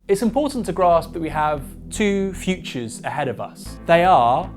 It's important to grasp that we have two futures ahead of us. They are,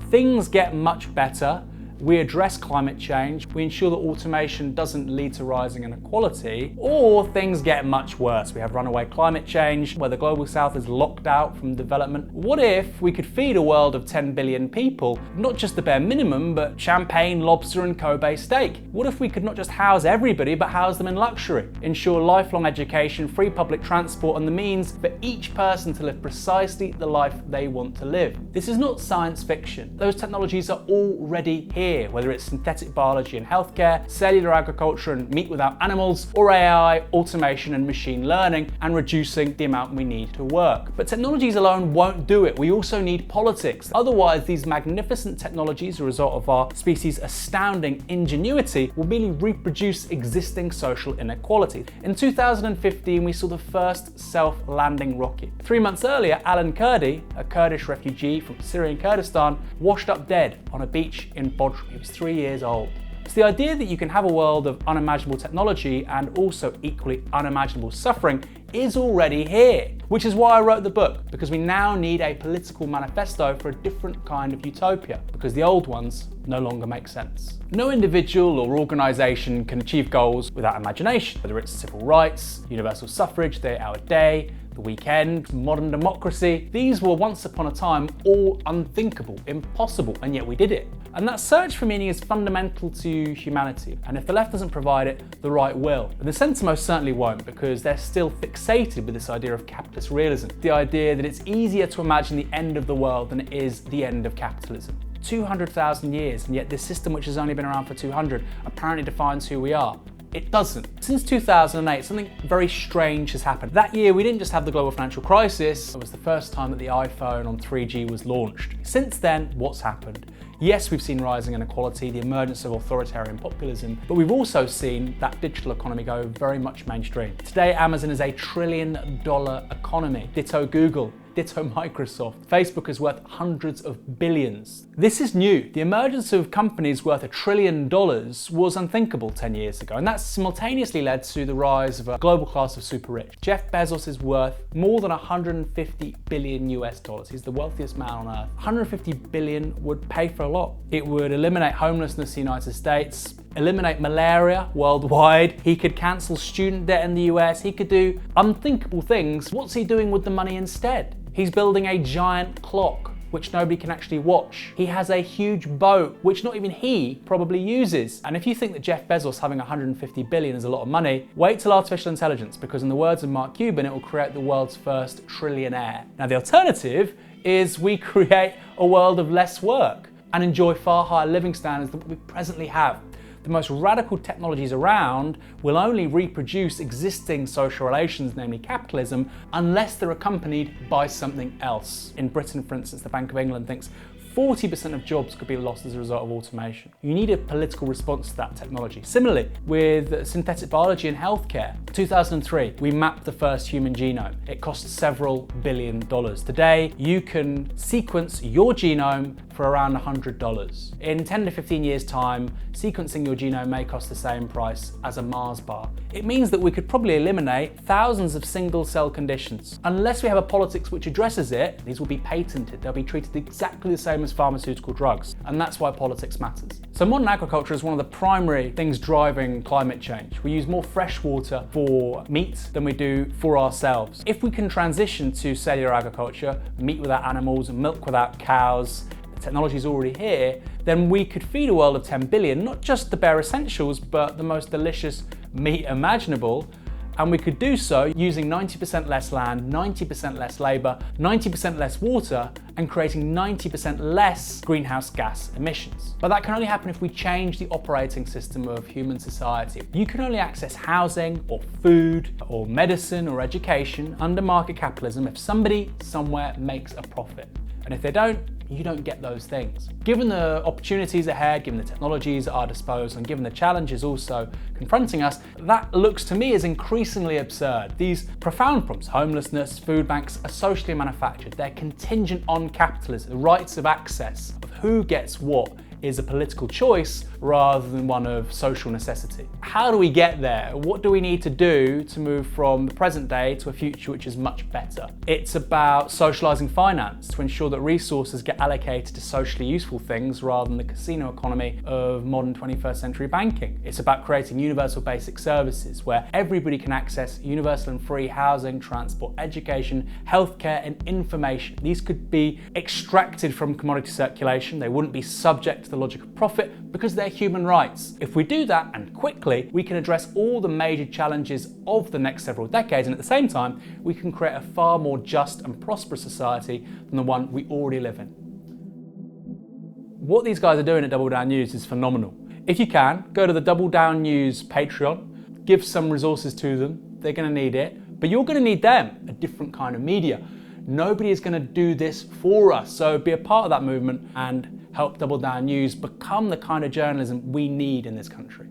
things get much better, we address climate change, we ensure that automation doesn't lead to rising inequality, or things get much worse. We have runaway climate change, where the global south is locked out from development. What if we could feed a world of 10 billion people, not just the bare minimum, but champagne, lobster, and Kobe steak? What if we could not just house everybody, but house them in luxury? Ensure lifelong education, free public transport, and the means for each person to live precisely the life they want to live. This is not science fiction. Those technologies are already here. Whether it's synthetic biology and healthcare, cellular agriculture and meat without animals, or AI, automation and machine learning, and reducing the amount we need to work. But technologies alone won't do it. We also need politics. Otherwise, these magnificent technologies, a result of our species' astounding ingenuity, will merely reproduce existing social inequality. In 2015, we saw the first self-landing rocket. 3 months earlier, Alan Kurdi, a Kurdish refugee from Syrian Kurdistan, washed up dead on a beach in Bodrum. He was 3 years old. So the idea that you can have a world of unimaginable technology and also equally unimaginable suffering is already here, which is why I wrote the book, because we now need a political manifesto for a different kind of utopia, because the old ones no longer make sense. No individual or organisation can achieve goals without imagination, whether it's civil rights, universal suffrage, the 8-hour day, the weekend, modern democracy. These were once upon a time all unthinkable, impossible, and yet we did it. And that search for meaning is fundamental to humanity. And if the left doesn't provide it, the right will. And the centre most certainly won't, because they're still fixated with this idea of capitalist realism. The idea that it's easier to imagine the end of the world than it is the end of capitalism. 200,000 years, and yet this system, which has only been around for 200, apparently defines who we are. It doesn't. Since 2008, something very strange has happened. That year, we didn't just have the global financial crisis, it was the first time that the iPhone on 3G was launched. Since then, what's happened? Yes, we've seen rising inequality, the emergence of authoritarian populism, but we've also seen that digital economy go very much mainstream. Today, Amazon is a $1 trillion economy. Ditto Google. Ditto Microsoft. Facebook is worth hundreds of billions. This is new. The emergence of companies worth $1 trillion was unthinkable 10 years ago, and that simultaneously led to the rise of a global class of super rich. Jeff Bezos is worth more than 150 billion US dollars. He's the wealthiest man on earth. 150 billion would pay for a lot. It would eliminate homelessness in the United States, eliminate malaria worldwide. He could cancel student debt in the US. He could do unthinkable things. What's he doing with the money instead? He's building a giant clock, which nobody can actually watch. He has a huge boat, which not even he probably uses. And if you think that Jeff Bezos having 150 billion is a lot of money, wait till artificial intelligence, because in the words of Mark Cuban, it will create the world's first trillionaire. Now, the alternative is we create a world of less work and enjoy far higher living standards than we presently have. The most radical technologies around will only reproduce existing social relations, namely capitalism, unless they're accompanied by something else. In Britain, for instance, the Bank of England thinks 40% of jobs could be lost as a result of automation. You need a political response to that technology. Similarly, with synthetic biology and healthcare, 2003, we mapped the first human genome. It cost several $1 billion. Today, you can sequence your genome for around $100. In 10 to 15 years' time, sequencing your genome may cost the same price as a Mars bar. It means that we could probably eliminate thousands of single-cell conditions. Unless we have a politics which addresses it, these will be patented. They'll be treated exactly the same as pharmaceutical drugs. And that's why politics matters. So modern agriculture is one of the primary things driving climate change. We use more fresh water for meat than we do for ourselves. If we can transition to cellular agriculture, meat without animals, milk without cows, the technology is already here, then we could feed a world of 10 billion, not just the bare essentials, but the most delicious meat imaginable. And we could do so using 90% less land, 90% less labor, 90% less water, and creating 90% less greenhouse gas emissions. But that can only happen if we change the operating system of human society. You can only access housing or food or medicine or education under market capitalism if somebody somewhere makes a profit. And if they don't, you don't get those things. Given the opportunities ahead, given the technologies at our disposal, and given the challenges also confronting us, that looks to me as increasingly absurd. These profound problems, homelessness, food banks, are socially manufactured. They're contingent on capitalism. The rights of access, of who gets what, is a political choice rather than one of social necessity. How do we get there? What do we need to do to move from the present day to a future which is much better? It's about socialising finance to ensure that resources get allocated to socially useful things rather than the casino economy of modern 21st century banking. It's about creating universal basic services where everybody can access universal and free housing, transport, education, healthcare and information. These could be extracted from commodity circulation. They wouldn't be subject to the logic of profit because they're human rights. If we do that, and quickly, we can address all the major challenges of the next several decades, and at the same time, we can create a far more just and prosperous society than the one we already live in. What these guys are doing at Double Down News is phenomenal. If you can, go to the Double Down News Patreon, give some resources to them. They're going to need it, but you're going to need them, a different kind of media. Nobody is going to do this for us, so be a part of that movement and help Double Down News become the kind of journalism we need in this country.